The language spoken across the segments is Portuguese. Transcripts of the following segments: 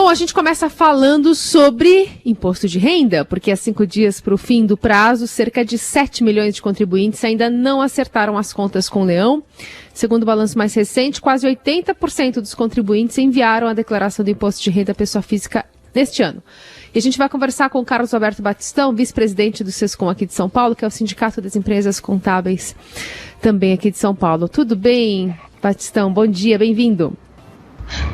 Bom, a gente começa falando sobre imposto de renda, porque há 5 dias para o fim do prazo, cerca de 7 milhões de contribuintes ainda não acertaram as contas com o Leão. Segundo o balanço mais recente, quase 80% dos contribuintes enviaram a declaração do imposto de renda à pessoa física neste ano. E a gente vai conversar com o Carlos Alberto Batistão, vice-presidente do SESCOM aqui de São Paulo, que é o Sindicato das Empresas Contábeis também aqui de São Paulo. Tudo bem, Batistão? Bom dia, bem-vindo.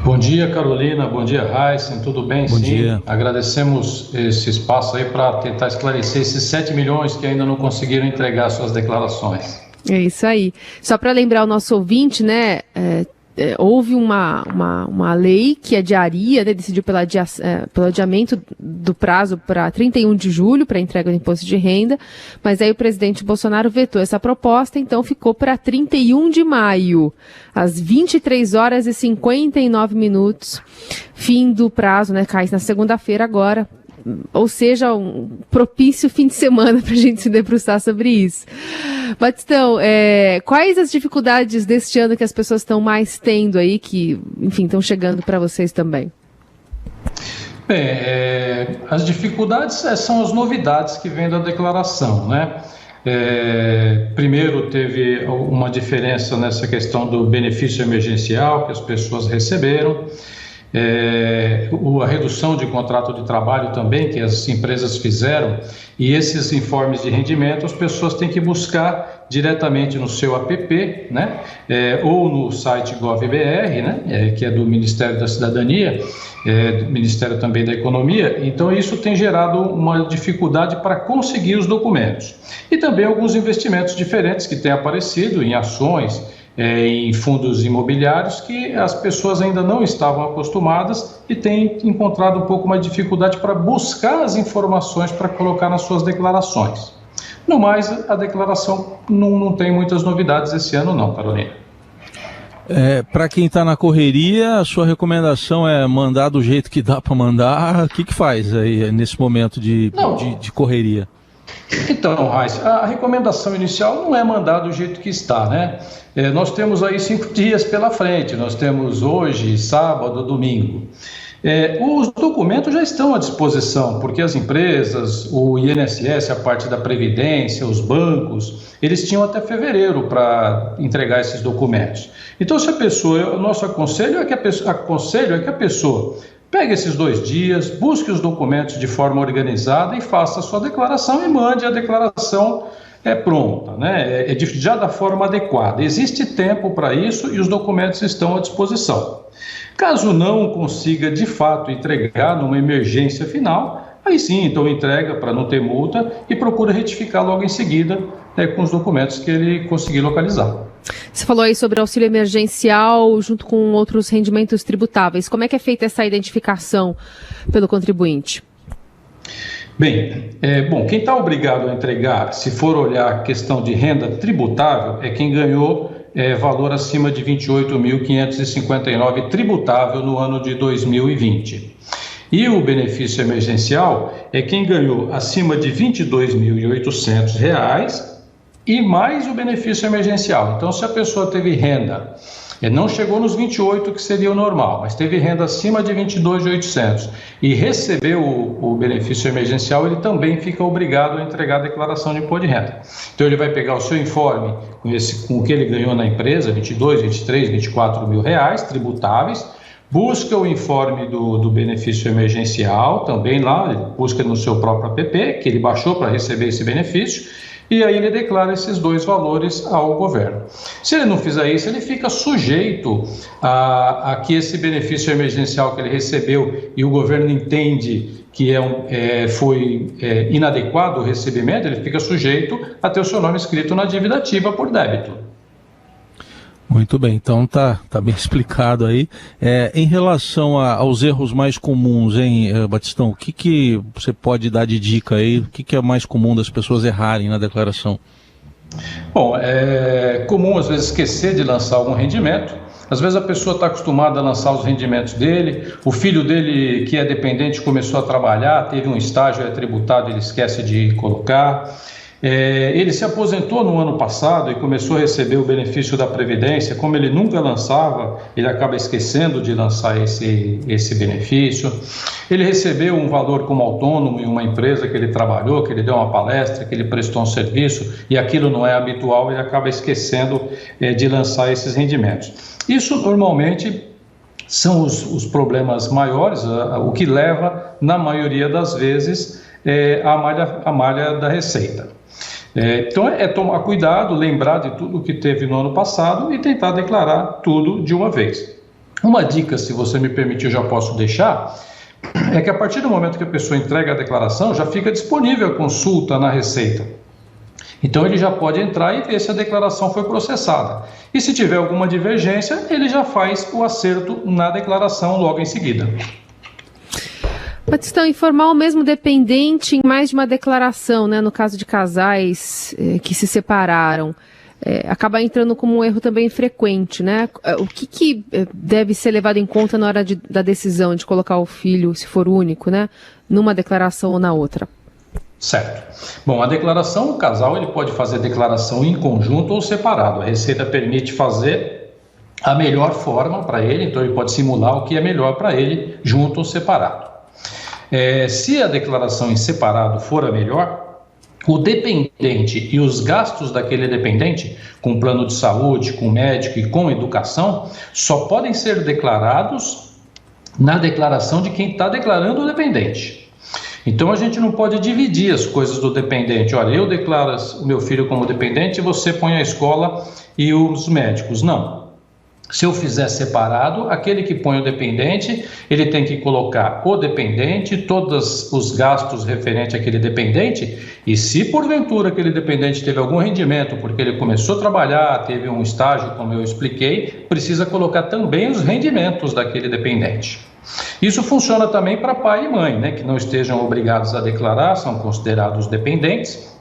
Bom dia, Carolina. Bom dia, Raíssen. Tudo bem? Bom dia. Agradecemos esse espaço aí para tentar esclarecer esses 7 milhões que ainda não conseguiram entregar suas declarações. É isso aí. Só para lembrar o nosso ouvinte, né, houve uma lei que adiaria, né, decidiu pelo adiamento do prazo para 31 de julho para entrega do imposto de renda, mas aí o presidente Bolsonaro vetou essa proposta, então ficou para 31 de maio, às 23 horas e 59 minutos, fim do prazo, né, cai na segunda-feira agora. Ou seja, um propício fim de semana para a gente se debruçar sobre isso. Batistão, quais as dificuldades deste ano que as pessoas estão mais tendo aí, que, enfim, estão chegando para vocês também? Bem, as dificuldades são as novidades que vêm da declaração, né? Primeiro teve uma diferença nessa questão do benefício emergencial que as pessoas receberam. A redução de contrato de trabalho também que as empresas fizeram, e esses informes de rendimento as pessoas têm que buscar diretamente no seu app, né? Ou no site Gov.br, né? Que é do Ministério da Cidadania, do Ministério também da Economia. Então isso tem gerado uma dificuldade para conseguir os documentos. E também alguns investimentos diferentes que têm aparecido em ações, em fundos imobiliários, que as pessoas ainda não estavam acostumadas e têm encontrado um pouco mais de dificuldade para buscar as informações para colocar nas suas declarações. No mais, a declaração não tem muitas novidades esse ano não, Carolina. Para quem está na correria, a sua recomendação é mandar do jeito que dá para mandar? O que faz aí nesse momento de correria? Então, Raíssa, a recomendação inicial não é mandar do jeito que está, né? Nós temos aí 5 dias pela frente, nós temos hoje, sábado, domingo. Os documentos já estão à disposição, porque as empresas, o INSS, a parte da Previdência, os bancos, eles tinham até fevereiro para entregar esses documentos. Então, se a pessoa, o nosso aconselho é que a pessoa pegue esses 2 dias, busque os documentos de forma organizada e faça a sua declaração e mande a declaração pronta, né? Já da forma adequada. Existe tempo para isso e os documentos estão à disposição. Caso não consiga de fato entregar numa emergência final, aí sim, então entrega para não ter multa e procura retificar logo em seguida com os documentos que ele conseguir localizar. Você falou aí sobre auxílio emergencial junto com outros rendimentos tributáveis. Como é que é feita essa identificação pelo contribuinte? Bem, quem está obrigado a entregar, se for olhar a questão de renda tributável, é quem ganhou valor acima de 28.559 tributável no ano de 2020. E o benefício emergencial é quem ganhou acima de R$ 22.800 e mais o benefício emergencial. Então, se a pessoa teve renda, não chegou nos 28, que seria o normal, mas teve renda acima de 22.800 e recebeu o benefício emergencial, ele também fica obrigado a entregar a declaração de imposto de renda. Então, ele vai pegar o seu informe com o que ele ganhou na empresa, 22, 23, 24 mil reais tributáveis, busca o informe do benefício emergencial, também lá, ele busca no seu próprio app, que ele baixou para receber esse benefício, e aí ele declara esses 2 valores ao governo. Se ele não fizer isso, ele fica sujeito a que esse benefício emergencial que ele recebeu e o governo entende que foi inadequado o recebimento, ele fica sujeito a ter o seu nome escrito na dívida ativa por débito. Muito bem, então tá bem explicado aí. Em relação aos erros mais comuns, hein, Batistão, o que você pode dar de dica aí? O que é mais comum das pessoas errarem na declaração? Bom, é comum às vezes esquecer de lançar algum rendimento. Às vezes a pessoa está acostumada a lançar os rendimentos dele, o filho dele que é dependente começou a trabalhar, teve um estágio, é tributado, ele esquece de colocar. Ele se aposentou no ano passado e começou a receber o benefício da Previdência. Como ele nunca lançava, ele acaba esquecendo de lançar esse benefício. Ele recebeu um valor como autônomo em uma empresa que ele trabalhou, que ele deu uma palestra, que ele prestou um serviço, e aquilo não é habitual, ele acaba esquecendo de lançar esses rendimentos. Isso normalmente são os problemas maiores, o que leva, na maioria das vezes, a malha da Receita. Então é tomar cuidado, lembrar de tudo que teve no ano passado e tentar declarar tudo de uma vez. Uma dica, se você me permitir, eu já posso deixar, é que a partir do momento que a pessoa entrega a declaração, já fica disponível a consulta na Receita. Então ele já pode entrar e ver se a declaração foi processada. E se tiver alguma divergência, ele já faz o acerto na declaração logo em seguida. Batistão, informar o mesmo dependente em mais de uma declaração, né, no caso de casais que se separaram, acaba entrando como um erro também frequente, né? O que deve ser levado em conta na hora da decisão de colocar o filho, se for único, né, numa declaração ou na outra? Certo. Bom, a declaração, o casal ele pode fazer declaração em conjunto ou separado. A Receita permite fazer a melhor forma para ele, então ele pode simular o que é melhor para ele, junto ou separado. Se a declaração em separado for a melhor, o dependente e os gastos daquele dependente, com plano de saúde, com médico e com educação, só podem ser declarados na declaração de quem está declarando o dependente. Então a gente não pode dividir as coisas do dependente. Olha, eu declaro o meu filho como dependente e você põe a escola e os médicos. Não. Se eu fizer separado, aquele que põe o dependente, ele tem que colocar o dependente, todos os gastos referentes àquele dependente, e se porventura aquele dependente teve algum rendimento, porque ele começou a trabalhar, teve um estágio, como eu expliquei, precisa colocar também os rendimentos daquele dependente. Isso funciona também para pai e mãe, né, que não estejam obrigados a declarar, são considerados dependentes.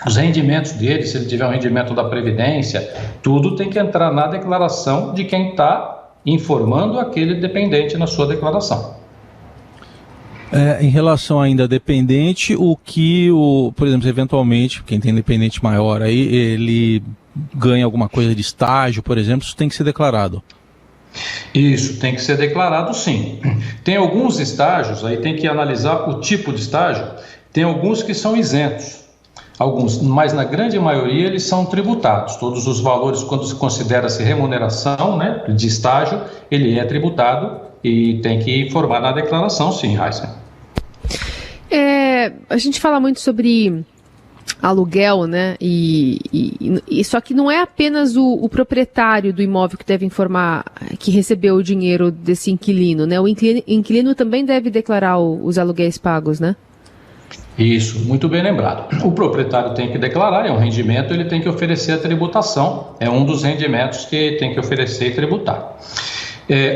Os rendimentos dele, se ele tiver um rendimento da Previdência, tudo tem que entrar na declaração de quem está informando aquele dependente na sua declaração. Em relação ainda a dependente, por exemplo, eventualmente, quem tem dependente maior aí, ele ganha alguma coisa de estágio, por exemplo, isso tem que ser declarado. Isso, tem que ser declarado sim. Tem alguns estágios, aí tem que analisar o tipo de estágio, tem alguns que são isentos. Alguns, mas na grande maioria eles são tributados. Todos os valores, quando se considera-se remuneração, né, de estágio, ele é tributado e tem que informar na declaração, sim, Raíssa. A gente fala muito sobre aluguel, né? E só que não é apenas o proprietário do imóvel que deve informar que recebeu o dinheiro desse inquilino, né? O inquilino também deve declarar os aluguéis pagos, né? Isso, muito bem lembrado. O proprietário tem que declarar, é um rendimento, ele tem que oferecer a tributação, é um dos rendimentos que tem que oferecer e tributar.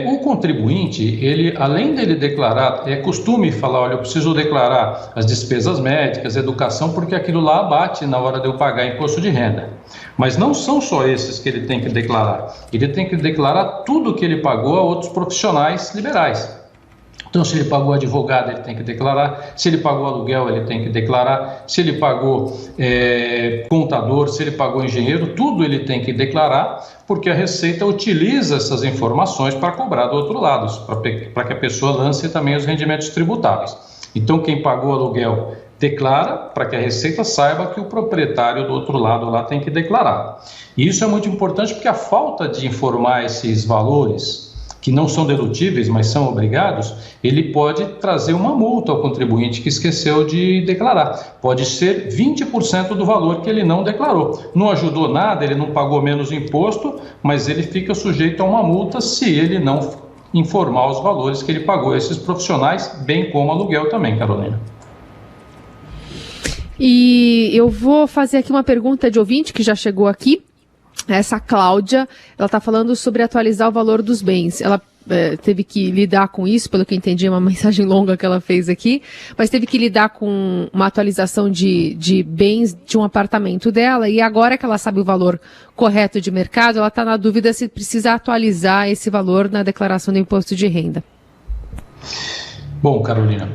O contribuinte, ele, além dele declarar, é costume falar, olha, eu preciso declarar as despesas médicas, educação, porque aquilo lá abate na hora de eu pagar imposto de renda. Mas não são só esses que ele tem que declarar, ele tem que declarar tudo que ele pagou a outros profissionais liberais. Então, se ele pagou advogado, ele tem que declarar. Se ele pagou aluguel, ele tem que declarar. Se ele pagou contador, se ele pagou engenheiro, tudo ele tem que declarar, porque a Receita utiliza essas informações para cobrar do outro lado, para que a pessoa lance também os rendimentos tributáveis. Então, quem pagou aluguel declara, para que a Receita saiba que o proprietário do outro lado lá tem que declarar. E isso é muito importante porque a falta de informar esses valores, que não são dedutíveis, mas são obrigados, ele pode trazer uma multa ao contribuinte que esqueceu de declarar. Pode ser 20% do valor que ele não declarou. Não ajudou nada, ele não pagou menos imposto, mas ele fica sujeito a uma multa se ele não informar os valores que ele pagou a esses profissionais, bem como aluguel também, Carolina. E eu vou fazer aqui uma pergunta de ouvinte que já chegou aqui. Essa Cláudia, ela está falando sobre atualizar o valor dos bens. Ela teve que lidar com isso, pelo que eu entendi, é uma mensagem longa que ela fez aqui, mas teve que lidar com uma atualização de bens de um apartamento dela, e agora que ela sabe o valor correto de mercado, ela está na dúvida se precisa atualizar esse valor na declaração do imposto de renda. Bom, Carolina,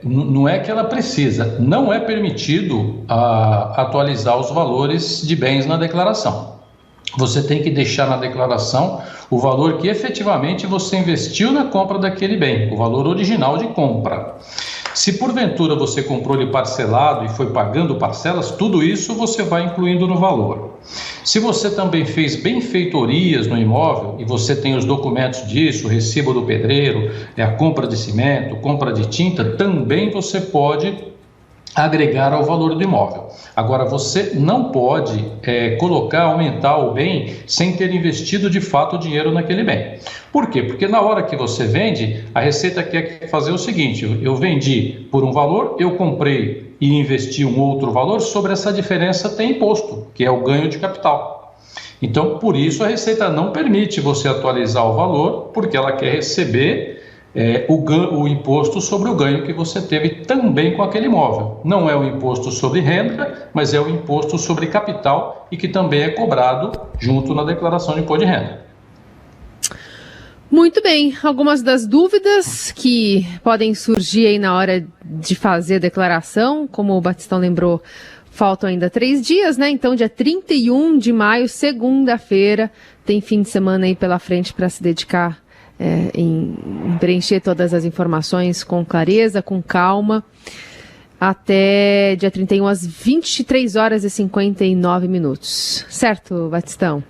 não é que ela precisa, não é permitido atualizar os valores de bens na declaração. Você tem que deixar na declaração o valor que efetivamente você investiu na compra daquele bem, o valor original de compra. Se porventura você comprou ele parcelado e foi pagando parcelas, tudo isso você vai incluindo no valor. Se você também fez benfeitorias no imóvel e você tem os documentos disso, o recibo do pedreiro, a compra de cimento, compra de tinta, também você pode agregar ao valor do imóvel. Agora, você não pode aumentar o bem sem ter investido de fato o dinheiro naquele bem. Por quê? Porque na hora que você vende, a Receita quer fazer o seguinte: eu vendi por um valor, eu comprei e investi um outro valor, sobre essa diferença tem imposto, que é o ganho de capital. Então, por isso a Receita não permite você atualizar o valor, porque ela quer receber o imposto sobre o ganho que você teve também com aquele imóvel. Não é o imposto sobre renda, mas é o imposto sobre capital e que também é cobrado junto na declaração de imposto de renda. Muito bem, algumas das dúvidas que podem surgir aí na hora de fazer a declaração, como o Batistão lembrou, faltam ainda 3 dias, né? Então, dia 31 de maio, segunda-feira, tem fim de semana aí pela frente para se dedicar em preencher todas as informações com clareza, com calma, até dia 31 às 23 horas e 59 minutos. Certo, Batistão?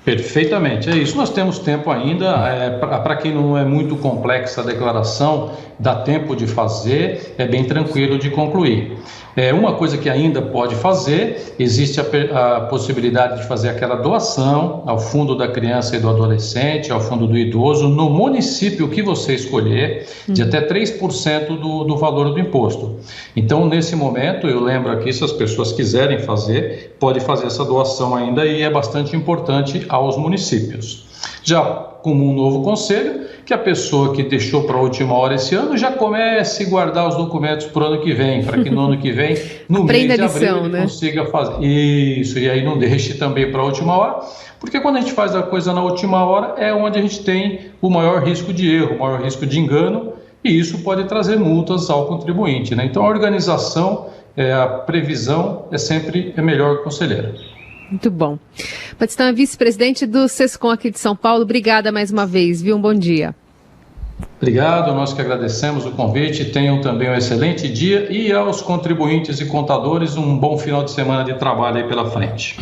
Perfeitamente, é isso. Nós temos tempo ainda. Para quem não é muito complexa a declaração, dá tempo de fazer, é bem tranquilo de concluir. Uma coisa que ainda pode fazer, existe a possibilidade de fazer aquela doação ao fundo da criança e do adolescente, ao fundo do idoso, no município que você escolher, de até 3% do valor do imposto. Então, nesse momento, eu lembro aqui, se as pessoas quiserem fazer, pode fazer essa doação ainda, e é bastante importante aos municípios. Já como um novo conselho, que a pessoa que deixou para a última hora esse ano já comece a guardar os documentos para o ano que vem, para que no ano que vem, no mês de abril, ele consiga fazer isso, e aí não deixe também para a última hora, porque quando a gente faz a coisa na última hora é onde a gente tem o maior risco de erro, o maior risco de engano, e isso pode trazer multas ao contribuinte, né? Então a organização, a previsão é sempre melhor, conselheiro. Muito bom. Batistão é vice-presidente do SESCOM aqui de São Paulo. Obrigada mais uma vez, viu? Um bom dia. Obrigado, nós que agradecemos o convite. Tenham também um excelente dia, e aos contribuintes e contadores um bom final de semana de trabalho aí pela frente.